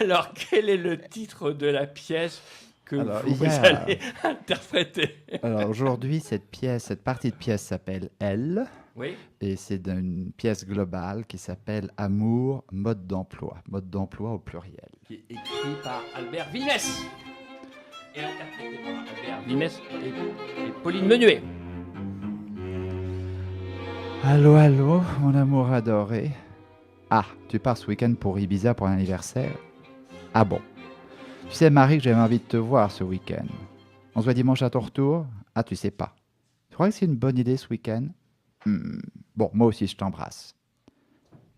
Alors, quel est le titre de la pièce que Alors, vous il y a- allez interpréter? Alors aujourd'hui, cette partie de pièce s'appelle Elle, Oui. et c'est une pièce globale qui s'appelle Amour, mode d'emploi au pluriel. Qui est écrit par Albert Vimès et interprété par Albert Vimès et Pauline Menuet. Allô, allô, mon amour adoré. Ah, tu pars ce week-end pour Ibiza pour l'anniversaire? Ah bon. Tu sais, Marie, que j'avais envie de te voir ce week-end. On se voit dimanche à ton retour? Ah, tu sais pas. Tu crois que c'est une bonne idée ce week-end? Bon, moi aussi, je t'embrasse.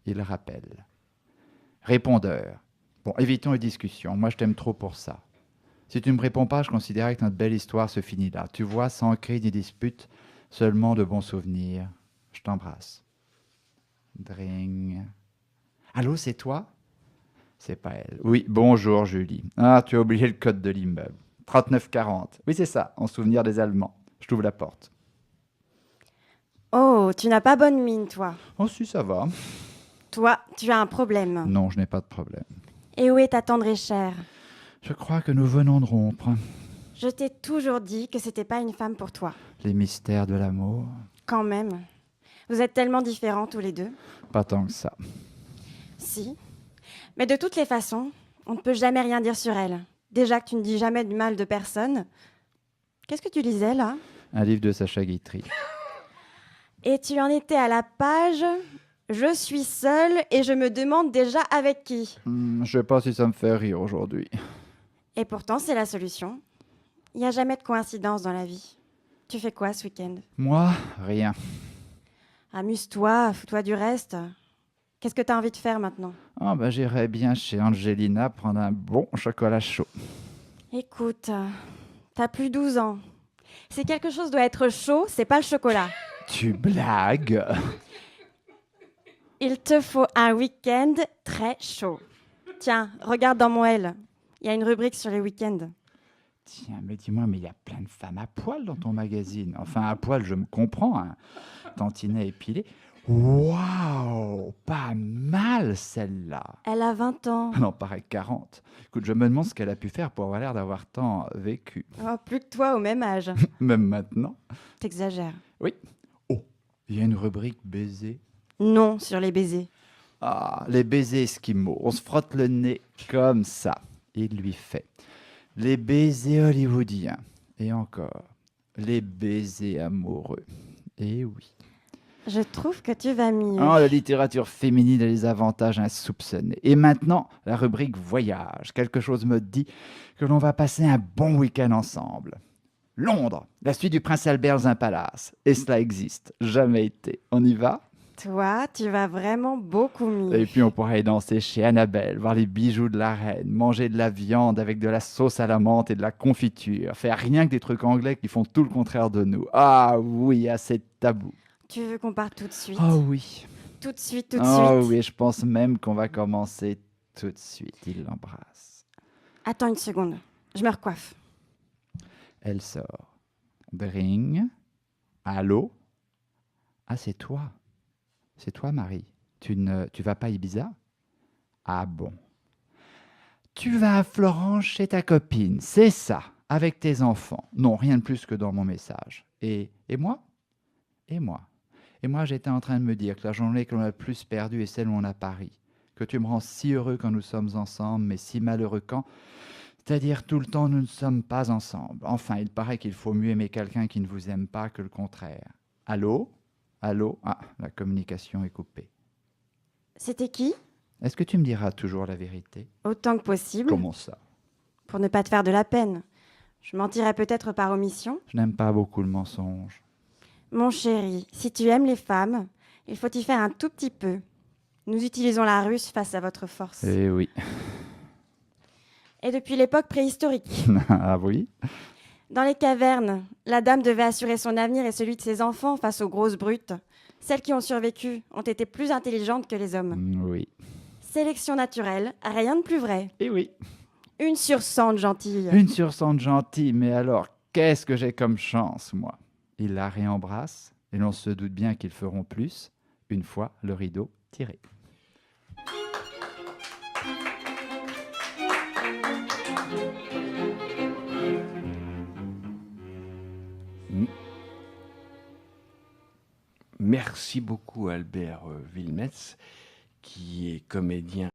Il rappelle. Répondeur. Bon, évitons les discussions. Moi, je t'aime trop pour ça. Si tu ne me réponds pas, je considérais que notre belle histoire se finit là. Tu vois, sans cri ni dispute, seulement de bons souvenirs. Je t'embrasse. Dring. Allô, c'est toi? C'est pas elle. Oui, bonjour Julie. Ah, tu as oublié le code de l'immeuble. 3940. Oui, c'est ça, en souvenir des Allemands. Je t'ouvre la porte. Oh, tu n'as pas bonne mine, toi. Oh si, ça va. Toi, tu as un problème. Non, je n'ai pas de problème. Et où est ta tendre et chère? Je crois que nous venons de rompre. Je t'ai toujours dit que c'était pas une femme pour toi. Les mystères de l'amour. Quand même. Vous êtes tellement différents tous les deux. Pas tant que ça. Si. Mais de toutes les façons, on ne peut jamais rien dire sur elle. Déjà que tu ne dis jamais du mal de personne. Qu'est-ce que tu lisais là? Un livre de Sacha Guitry. Et tu en étais à la page « Je suis seule et je me demande déjà avec qui ». Je sais pas si ça me fait rire aujourd'hui. Et pourtant, c'est la solution. Il n'y a jamais de coïncidence dans la vie. Tu fais quoi ce week-end? Moi, rien. Amuse-toi, fous-toi du reste. Qu'est-ce que tu as envie de faire maintenant? Ah bah j'irais bien chez Angelina prendre un bon chocolat chaud. Écoute, t'as plus 12 ans. Si quelque chose doit être chaud, c'est pas le chocolat. Tu blagues? Il te faut un week-end très chaud. Tiens, regarde dans mon L. Il y a une rubrique sur les week-ends. Tiens, mais dis-moi, mais il y a plein de femmes à poil dans ton magazine. Enfin, à poil, je me comprends, un tantinet épilé. Waouh, pas mal celle-là. Elle a 20 ans. Non, pareil, 40. Écoute, je me demande ce qu'elle a pu faire pour avoir l'air d'avoir tant vécu. Oh, plus que toi au même âge. Même maintenant. T'exagères. Oui. Oh, il y a une rubrique baiser. Non, sur les baisers. Ah, les baisers esquimaux. On se frotte le nez comme ça. Il lui fait. Les baisers hollywoodiens. Et encore. Les baisers amoureux. Et oui. Je trouve que tu vas mieux. Oh, la littérature féminine a des avantages insoupçonnés. Et maintenant, la rubrique voyage. Quelque chose me dit que l'on va passer un bon week-end ensemble. Londres, la suite du Prince Albert dans un palace. Et cela existe. Jamais été. On y va? Toi, tu vas vraiment beaucoup mieux. Et puis on pourrait danser chez Annabelle, voir les bijoux de la reine, manger de la viande avec de la sauce à la menthe et de la confiture, faire rien que des trucs anglais qui font tout le contraire de nous. Ah oui, assez tabou. Tu veux qu'on parte tout de suite? Oh oui. Tout de suite, tout de Oh suite. oui, je pense même qu'on va commencer tout de suite. Il l'embrasse. Attends une seconde. Je me recoiffe. Elle sort. Bring. Allô? Ah, c'est toi. C'est toi, Marie. Tu vas pas à Ibiza? Ah bon. Tu vas à Florence chez ta copine, c'est ça, avec tes enfants. Non, rien de plus que dans mon message. Et moi? Et moi? Et moi, j'étais en train de me dire que la journée que l'on a le plus perdue est celle où on a pari. Que tu me rends si heureux quand nous sommes ensemble, mais si malheureux quand... C'est-à-dire tout le temps, nous ne sommes pas ensemble. Enfin, il paraît qu'il faut mieux aimer quelqu'un qui ne vous aime pas que le contraire. Allô? Allô? Ah, la communication est coupée. C'était qui? Est-ce que tu me diras toujours la vérité? Autant que possible. Comment ça? Pour ne pas te faire de la peine. Je mentirais peut-être par omission. Je n'aime pas beaucoup le mensonge. Mon chéri, si tu aimes les femmes, il faut y faire un tout petit peu. Nous utilisons la ruse face à votre force. Eh oui. Et depuis l'époque préhistorique. Ah oui? Dans les cavernes, la dame devait assurer son avenir et celui de ses enfants face aux grosses brutes. Celles qui ont survécu ont été plus intelligentes que les hommes. Oui. Sélection naturelle, rien de plus vrai. Eh oui. Une sur 100 de gentille. Une sur 100 gentille, mais alors, qu'est-ce que j'ai comme chance, moi? Il la réembrasse, et l'on se doute bien qu'ils feront plus, une fois le rideau tiré. Merci beaucoup Albert Wilmès, qui est comédien